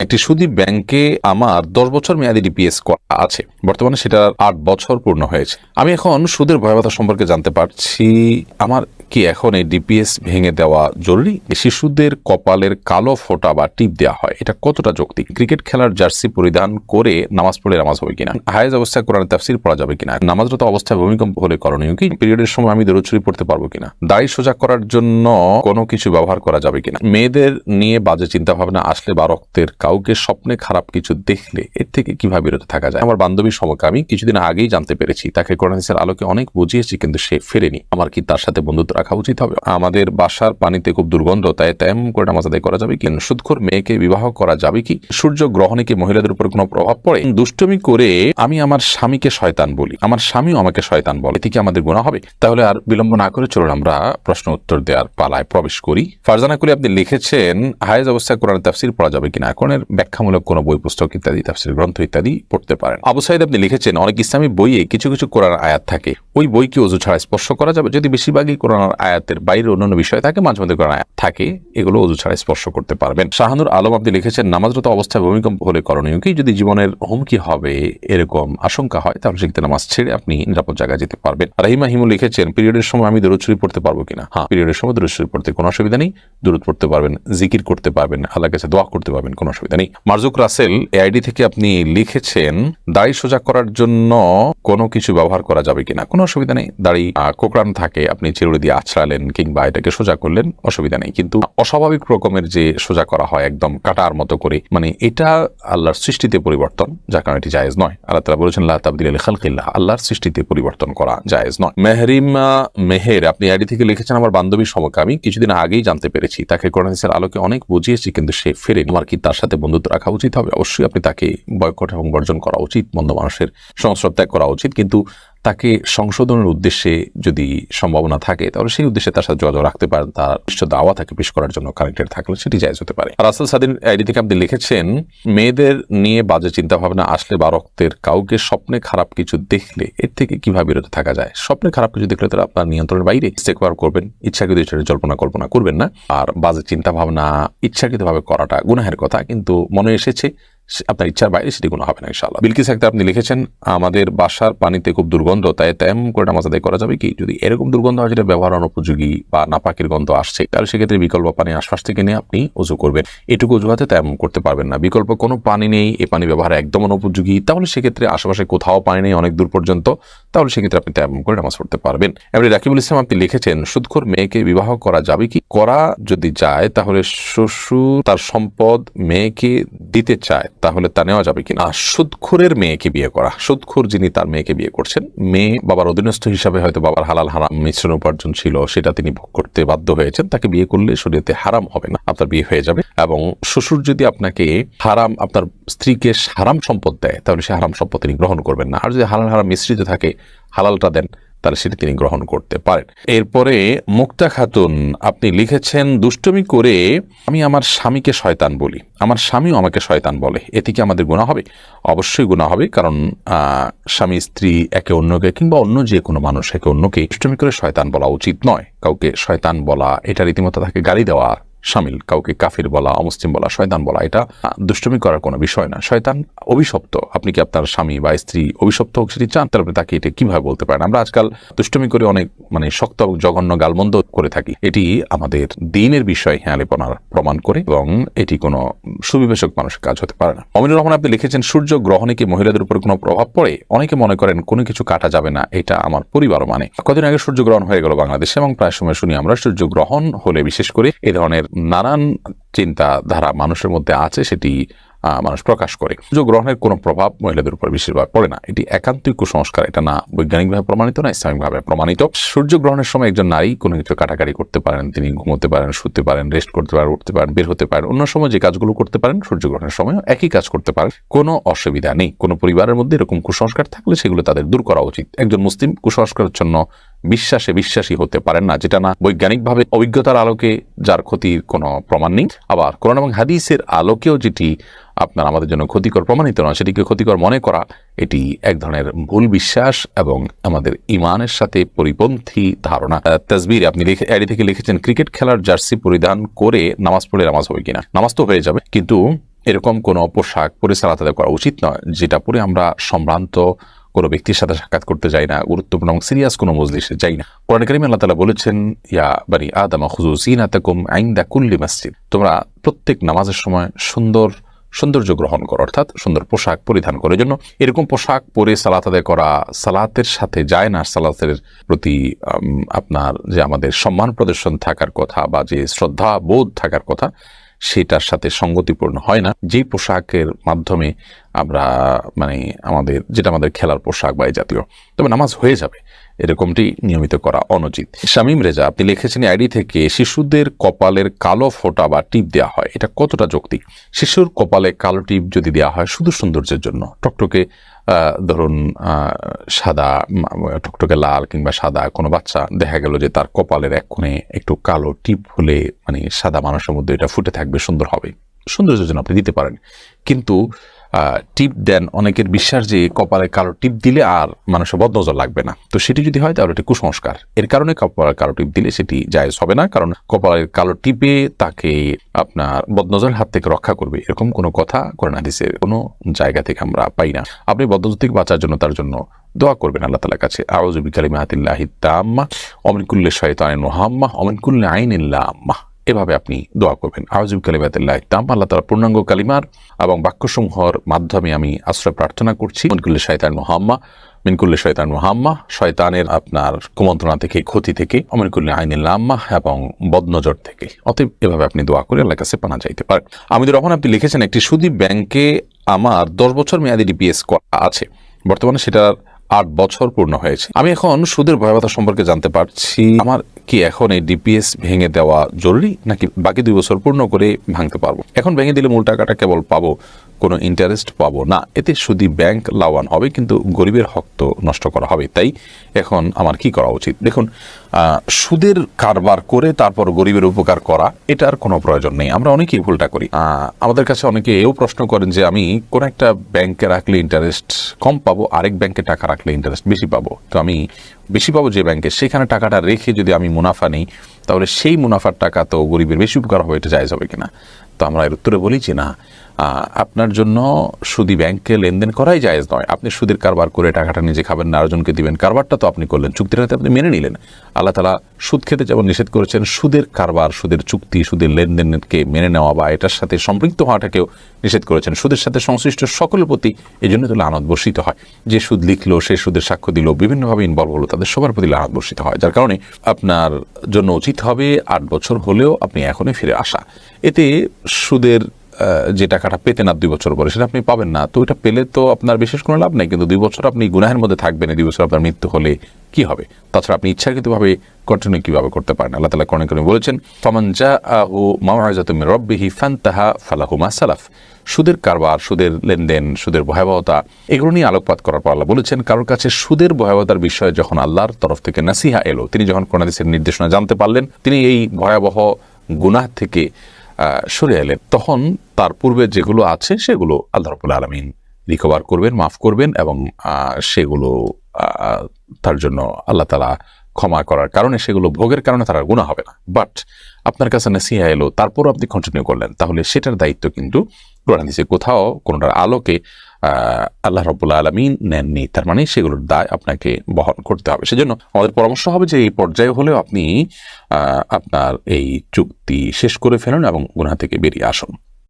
একটি সুদী ব্যাংকে আমার 10 বছর মেয়াদী ডিপিএস করা আছে, বর্তমানে সেটার 8 বছর পূর্ণ হয়েছে। আমি এখন সুদের ভয়াবহতা সম্পর্কে জানতে পারছি। আমার কি এখন এই ডিপিএস ভেঙে দেওয়া জরুরি? শিশুদের কপালের কালো ফোঁটা বা টিপ দেওয়া হয়, এটা কতটা যৌক্তিক? ক্রিকেট খেলার জার্সি পরিধান করে নামাজ পড়লে নামাজ হবে কিনা? হায়েজ অবস্থায় কোরআনের তাফসীর পড়া যাবে কিনা? নামাজরত অবস্থায় ভূমিকম্প হলে করণীয় কি? পিরিয়ডের সময় আমি দরুদ শরীফ পড়তে পারবো কিনা? দাড়ি সোজা করার জন্য কোনো কিছু ব্যবহার করা যাবে কিনা? মেয়েদের নিয়ে বাজে চিন্তা ভাবনা আসলে বা রক্তের কাউকে স্বপ্নে খারাপ কিছু দেখলে এর থেকে কিভাবে বিরত থাকা যায়? আমার বান্ধবীর সমকামী কিছুদিন আগেই জানতে পেরেছি, তাকে কোরআন হাদিসের আলোকে অনেক বুঝিয়েছি কিন্তু সে ফেরেনি। আমার কি তার সাথে বন্ধুত্ব রাখা উচিত হবে? আমাদের বাসার পানিতে খুব দুর্গন্ধ, তাই তেমন করে নামাজ আদায় করা যাবে কি? সুদখোর মেয়েকে বিবাহ করা যাবে কি? সূর্য গ্রহণে কি মহিলাদের উপর কোনো প্রভাব পড়ে? দুষ্টুমি করে আমি আমার স্বামীকে শয়তান বলি, আমার স্বামীও আমাকে শয়তান বলে, এতে কি আমাদের গুনাহ হবে? তাহলে আর বিলম্ব না করে চলুন আমরা প্রশ্ন উত্তর দেওয়ার পালায় প্রবেশ করি। ফারজানা কুলি আপনি লিখেছেন, হায়েজ অবস্থায় কোরআনের তাফসীর পড়া যাবে কিনা? কোরআনের ব্যাখ্যামূলক কোনো বই পুস্তক ইত্যাদি, তাফসীর গ্রন্থ ইত্যাদি পড়তে পারেন। আবু সাইদ আপনি লিখেছেন, অনেক ইসলামী বইয়ে কিছু কিছু কোরআন আয়াত থাকে, ওই বই কি ওযু ছাড়া স্পর্শ করা যাবে? যদি বেশিরভাগই কোরআন আয়াতের বাইরে অন্যান্য বিষয় থাকে, মাঝে মধ্যে কোরআন আয়াত থাকে, এগুলো ওযু ছাড়া স্পর্শ করতে পারবেন। শাহানুর আলম আপনি লিখেছেন, নামাজরত অবস্থায় ভূমিকম্প হলে করণীয় কি? যদি জীবনের হুমকি হবে এরকম আশঙ্কা হয়, তাহলে সেক্ষেত্রে নামাজ ছেড়ে আপনি নিরাপদ জায়গায় যেতে পারবেন। রাহিমা হিমু লিখেছেন, পিরিয়ডের সময় আমি দরুদ শরীফ পড়তে পারবো কিনা? হ্যাঁ, পিরিয়ডের সময় দরুদ শরীফ পড়তে কোনো অসুবিধা নেই। দরুদ পড়তে পারবেন, জিকির করতে পারবেন, আল্লাহর কাছে দোয়া করতে পারবেন, কোনো অসুবিধা নেই। মারজুক রাসেল এআইডি থেকে আপনি লিখেছেন, দাড়ি সোজা করার জন্য কোনো কিছু ব্যবহার করা যাবে কিনা? কোনো অসুবিধা নেই। দাড়ি কোকড়ানো থাকে, আপনি চিরুনি দিয়ে আছড়ালেন কিংবা এটাকে সোজা করলেন, অসুবিধা নেই। কিন্তু অস্বাভাবিক রকমের যে সোজা করা হয় একদম কাটার মতো করে, মানে এটা আল্লাহর সৃষ্টিতে পরিবর্তন, যার কারণে এটি জায়েজ নয়। আল্লাহ তাআলা বলেছেন, লা তাবদীলা লিখালকিল্লাহ, আল্লাহর সৃষ্টিতে পরিবর্তন করা জায়েজ নয়। মেহরিমা মেহের আপনি আইডি থেকে লিখেছেন, আমার বান্ধবীর সমকামী কিছুদিন আগেই জানতে পেরেছি, তাকে কোরআন হাদিসের আলোকে অনেক বুঝিয়েছি কিন্তু সে ফেরেনি। আমার কি তার সাথে বন্ধুত্ব রাখা উচিত হবে? অবশ্যই আপনি তাকে বয়কট এবং বর্জন করা উচিত, মন্দ মানুষের সংস্রব ত্যাগ করা উচিত। কিন্তু তাকে সংশোধনের উদ্দেশ্যে যদি সম্ভাবনা থাকে, তাহলে সেই উদ্দেশ্যে তার সাথে যোগাযোগ রাখতে পারেন। তার দাওয়া তাকে পেশ করার জন্য কানেক্টেড থাকলে সেটি জায়েজ হতে পারে। রাসেল সাদিন আইডি থেকে আপনি লিখেছেন, মেয়েদের নিয়ে বাজে চিন্তা ভাবনা আসলে বা রক্তের কাউকে স্বপ্নে খারাপ কিছু দেখলে এর থেকে কিভাবে বিরত থাকা যায়? স্বপ্নে খারাপ কিছু দেখলে তো আপনার নিয়ন্ত্রণের বাইরে, ইস্তেগফার করবেন, ইচ্ছাকৃত জল্পনা কল্পনা করবেন না। আর বাজে চিন্তা ভাবনা ইচ্ছাকৃতভাবে করাটা গুনাহের কথা, কিন্তু মনে এসেছে আপনার ইচ্ছার বাইরে, সেটি কোনো হবে না ইনশাআল্লাহ। বিলকিস আক্তার আপনি লিখেছেন, আমাদের বাসার পানিতে খুব দুর্গন্ধ, তাই তেমন করে নামাজ আদায় করা যাবে কি? যদি এরকম দুর্গন্ধ হয় যেটা ব্যবহার অনুপযোগী বা নাপাকের গন্ধ আসছে, তাহলে সেক্ষেত্রে বিকল্প পানি আশপাশ থেকে নিয়ে আপনি ওযু করবেন। এটুকু অজুহাতে তেমন করতে পারবেন না। বিকল্প কোনো পানি নেই, এই পানি ব্যবহার একদম অনুপযোগী, তাহলে সেক্ষেত্রে আশেপাশে কোথাও পানি নেই অনেক দূর পর্যন্ত, তাহলে সেক্ষেত্রে আপনি তেমন করে নামাজ পড়তে পারবেন। এমনি রাকিবুল ইসলাম আপনি লিখেছেন, সুদখোর মেয়েকে বিবাহ করা যাবে কি? করা যদি যায়, তাহলে শ্বশুর তার সম্পদ মেয়েকে দিতে চায়, তাহলে তা নেওয়া যাবে কিনা? সুদখোরের মেয়েকে বিয়ে করা, সুদখোর যিনি তার মেয়েকে বিয়ে করছেন, মেয়ে বাবার অধীনস্থ হিসাবে হয়তো বাবার হালাল হারাম মিশ্রণ উপার্জন ছিল, সেটা তিনি ভোগ করতে বাধ্য হয়েছেন, তাকে বিয়ে করলে শরীয়তে হারাম হবে না, আপনার বিয়ে হয়ে যাবে। এবং শ্বশুর যদি আপনাকে হারাম, আপনার স্ত্রীকে হারাম সম্পদ দেয়, তাহলে সে হারাম সম্পদ তিনি গ্রহণ করবেন না। আর যদি হালাল হারাম মিশ্রিত থাকে, হালালটা দেন, তাহলে সেটি তিনি গ্রহণ করতে পারেন। এরপরে মুক্তা খাতুন আপনি লিখেছেন, দুষ্টুমি করে আমি আমার স্বামীকে শয়তান বলি, আমার স্বামীও আমাকে শয়তান বলে, এতে কি আমাদের গুনাহ হবে? অবশ্যই গুনাহ হবে, কারণ স্বামী স্ত্রী একে অন্যকে কিংবা অন্য যে কোনো মানুষ একে অন্যকে দুষ্টুমি করে শয়তান বলা উচিত নয়। কাউকে শয়তান বলা, এটা রীতিমতো তাকে গালি দেওয়া শামিল। কাউকে কাফির বলা, অমুসলিম বলা, শয়তান বলা, এটা দুষ্টুমি করার কোনো বিষয় না। শয়তান অভিশপ্ত। আপনি কি আপনার স্বামী বা স্ত্রী অভিশপ্ত হোক সেটি চান, তারপরে তাকে এটা কিভাবে বলতে পারেন? আমরা আজকাল দুষ্টুমি করে অনেক শক্ত এবং জঘন্য গালমন্দ করে থাকি। এটি আমাদের দ্বীনের বিষয় হেঁয়ালিপনার প্রমাণ করে এবং এটি কোনো সুবিবেচক মানুষের কাজ হতে পারে না। অমিনুর রহমান আপনি লিখেছেন, সূর্য গ্রহণে কি মহিলাদের উপর কোনো প্রভাব পড়ে? অনেকে মনে করেন কোনো কিছু কাটা যাবে না, এটা আমার পরিবারও মানে। কদিন আগে সূর্যগ্রহণ হয়ে গেল বাংলাদেশে, এবং প্রায় সময় শুনি আমরা সূর্যগ্রহণ হলে বিশেষ করে এ ধরনের নানান চিন্তাধারা মানুষের মধ্যে আছে, সেটি মানুষ প্রকাশ করে। সূর্যগ্রহণের কোনো প্রভাব মহিলাদের উপর বেশিরভাগ পড়ে না, এটি একান্তই কুসংস্কার। এটা না বৈজ্ঞানিকভাবে প্রমাণিত, না ইসলামিকভাবে প্রমাণিত। সূর্যগ্রহণের সময় একজন নারী কোনো কিছু কাটাকাটি করতে পারেন, তিনি ঘুমোতে পারেন, শুতে পারেন, রেস্ট করতে পারেন, উঠতে পারেন, বের হতে পারেন। অন্য সময় যে কাজগুলো করতে পারেন, সূর্যগ্রহণের সময় একই কাজ করতে পারেন, কোনো অসুবিধা নেই। কোনো পরিবারের মধ্যে এরকম কুসংস্কার থাকলে সেগুলো তাদের দূর করা উচিত। একজন মুসলিম কুসংস্কারের জন্য বিশ্বাসী হতে পারেন না, যেটা না বৈজ্ঞানিকভাবে অভিজ্ঞতার আলোকে যার ক্ষতির কোনো প্রমাণ নেই, আবার কোরআন এবং হাদিসের আলোকেও যেটি আপনার আমাদের জন্য ক্ষতিকর প্রমাণিত নয়, সেটিকে ক্ষতিকর মনে করা, এটি এক ধরনের ভুল বিশ্বাস এবং আমাদের ইমানের সাথে পরিপন্থী ধারণা। তাসবির আপনি এডি থেকে লিখেছেন, ক্রিকেট খেলার জার্সি পরিধান করে নামাজ পড়লে নামাজ হবে কিনা? নামাজ তো হয়ে যাবে, কিন্তু এরকম কোনো পোশাক পরে সালাত আদায় করা উচিত নয় যেটা পরে আমরা সম্ভ্রান্ত কোনো ব্যক্তির সাথে সাক্ষাৎ করতে যাই না, গুরুত্বপূর্ণ এবং সিরিয়াস কোনো মজলিসে যাই না। কোরআন কারীমে আল্লাহ তাআলা বলেছেন, ইয়া বানি আদম খুযু যিনাতাকুম ইনদা কুল্লি মসজিদ, তোমরা প্রত্যেক নামাজের সময় সৌন্দর্য গ্রহণ করো, অর্থাৎ সুন্দর পোশাক পরিধান করে। জন্য এরকম পোশাক পরে সালাত আদায় করা সালাতের সাথে যায় না। সালাতের প্রতি আপনার যে আমাদের সম্মান প্রদর্শন থাকার কথা বা যে শ্রদ্ধা বোধ থাকার কথা সেটার সাথে সঙ্গতিপূর্ণ হয় না। যেই পোশাকের মাধ্যমে আমরা আমাদের খেলার পোশাক বা এই জাতীয়, তবে নামাজ হয়ে যাবে এরকমটি নিয়মিত করা অনুচিত। শামীম রেজা আপনি লিখেছেন আইডি থেকে, শিশুদের কপালের কালো ফোঁটা বা টিপ দেওয়া হয়, এটা কতটা যৌক্তিক? শিশুর কপালে কালো টিপ যদি দেওয়া হয় শুধু সৌন্দর্যের জন্য, টকটকে ধরুন সাদা, টকটকে লাল কিংবা সাদা কোনো বাচ্চা দেখা গেল যে তার কপালের এক কোণে একটু কালো টিপ হলে সাদা মানুষের মধ্যে এটা ফুটে থাকবে, সুন্দর হবে, সৌন্দর্যের জন্য আপনি দিতে পারেন। কিন্তু টিপ দেন, অনেকের বিশ্বাস যে কপালে কালো টিপ দিলে আর মানুষের বদনজর লাগবে না, তো সেটি যদি হয় তাহলে এটি কুসংস্কার। এর কারণে কপালে কালো টিপ দিলে সেটি জায়েজ হবে না, কারণ কপালের কালো টিপে তাকে আপনার বদনজরের হাত থেকে রক্ষা করবে এরকম কোনো কথা কোরআন হাদিসের কোনো জায়গা থেকে আমরা পাই না। আপনি বদনজর থেকে বাঁচার জন্য তার জন্য দোয়া করবেন আল্লাহ তাআলার কাছে, আউযু বিকালিমাতিল্লাহিত তাম্মাহ ওয়া মিন কুল্লি শাইতানির মুহাম্মাহ ওয়া মিন কুল্লি আইনিল লাম্মাহ। এভাবে আপনি দোয়া করবেন, আউযু বিকালিমাতিল্লাহিত তাম্মাহ, আল্লাহ তাআলার পূর্ণাঙ্গ কালিমার এবং বাক্যসমূহের মাধ্যমে আমি আশ্রয় প্রার্থনা করছি মিন কুল্লি শাইতানির মুহাম্মাহ, মিন কুল্লি শাইতানির মুহাম্মাহ, শয়তানের আপনার কুমন্ত্রণা থেকে, ক্ষতি থেকে, ওয়া মিন কুল্লি আইনিল লাম্মাহ, এবং বদনজর থেকে। অতএব এভাবে আপনি দোয়া করে আল্লাহর কাছে পানা চাইতে পারেন। আমিদুর রহমান আপনি লিখেছেন, একটি সুদী ব্যাংকে আমার 10 বছর মেয়াদি ডিপিএস করা আছে, বর্তমানে সেটার 8 বছর পূর্ণ হয়েছে। আমি এখন সুদের ভয়াবহতা সম্পর্কে জানতে পারছি। আমার কি এখন এই ডিপিএস ভেঙে দেওয়া জরুরি, নাকি বাকি 2 বছর পূর্ণ করে ভাঙতে পারবো? এখন ভেঙে দিলে মূল টাকাটা কেবল পাবো, কোনো ইন্টারেস্ট পাবো না। এতে সুদী ব্যাংক লাভবান হবে, কিন্তু গরিবের হক তো নষ্ট করা হবে। তাই এখন আমার কি করা উচিত? দেখুন, সুদের কারবার করে তারপর গরিবের উপকার করা, এটার কোনো প্রয়োজন নেই। আমরা অনেকেই ভুলটা করি। আমাদের কাছে অনেকে এও প্রশ্ন করেন যে আমি কোন একটা ব্যাংকে রাখলে ইন্টারেস্ট কম পাবো, আরেক ব্যাংকে টাকা রাখলে ইন্টারেস্ট বেশি পাবো। তো আমি বেশি পাবো যে ব্যাংকে, সেখানে টাকাটা রেখে যদি আমি মুনাফা নেই, তাহলে সেই মুনাফার টাকা তো গরিবের বেশি উপকার হবে, এটা জায়েজ হবে কিনা? তো আমরা এর উত্তরে বলি যে না, আপনার জন্য সুদী ব্যাংকে লেনদেন করাই জায়েজ নয়। আপনি সুদের কারবার করে টাকাটা নিজে খাবেন না, আরেকজনকে দিবেন, কারবারটা তো আপনি করলেন, চুক্তিটাতে আপনি মেনে নিলেন। আল্লাহ তাআলা সুদ খেতে যেমন নিষেধ করেছেন, সুদের কারবার, সুদের চুক্তি, সুদের লেনদেনকে মেনে নেওয়া বা এটার সাথে সম্পৃক্ত হওয়াটাকেও নিষেধ করেছেন। সুদের সাথে সংশ্লিষ্ট সকলের প্রতি এই জন্য তো লানত বর্ষিত হয়। যে সুদ লিখলো, সে সুদের সাক্ষ্য দিল, বিভিন্নভাবে ইনভলভ হলো, তাদের সবার প্রতি লানত বর্ষিত হয়। যার কারণে আপনার জন্য উচিত হবে 8 বছর হলেও আপনি এখনই ফিরে আসা। এতে সুদের যে টাকাটা পেতেন আর 2 বছর পরে সেটা আপনি পাবেন না, তো ওইটা পেলে তো আপনার বিশেষ কোনো লাভ নেই। কিন্তু 2 বছর আপনি গুনাহের মধ্যে থাকবেন, 2 বছর আপনার মৃত্যু হলে কি হবে? তাছাড়া আপনি ইচ্ছাকৃতভাবে কন্টিনিউ কিভাবে করতে পারেন? আল্লাহ তাআলা কোরআনে কারীমে বলেছেন, ফামান জাআহু মাউইযাতুম মির রাব্বিহি ফান্তাহা ফালাহু মা সালাফ। সুদের কারবার, সুদের লেনদেন, সুদের ভয়াবহতা, এগুলো নিয়ে আলোকপাত করার পর আল্লাহ বলেছেন, কারোর কাছে সুদের ভয়াবহতার বিষয়ে যখন আল্লাহর তরফ থেকে নাসিহা এলো, তিনি যখন কোরআন হাদিসের নির্দেশনা জানতে পারলেন, তিনি এই ভয়াবহ গুনাহ থেকে সরে এলেন, তখন তার পূর্বে যেগুলো আছে সেগুলো আল্লাহ রাব্বুল আলামিন রিকভার করবেন, মাফ করবেন, এবং সেগুলো তার জন্য আল্লাহ তাআলা ক্ষমা করার কারণে, সেগুলো ভোগের কারণে তার গুনাহ হবে না। বাট আপনার কাছে নাসিহা এলো, তারপর আপনি কন্টিনিউ করলেন, তাহলে সেটার দায়িত্ব কিন্তু কোরআন হাদিসে কোথাও কোনটার আলোকে আল্লাহ রাব্বুল আলামিন নেননি। তার মানে সেগুলোর দায় আপনাকে বহন করতে হবে। সেজন্য আমাদের পরামর্শ হবে যে এই পর্যায়ে হলেও আপনি আপনার এই চুক্তি শেষ করে ফেলুন এবং গুনাহ থেকে বেরিয়ে আসুন।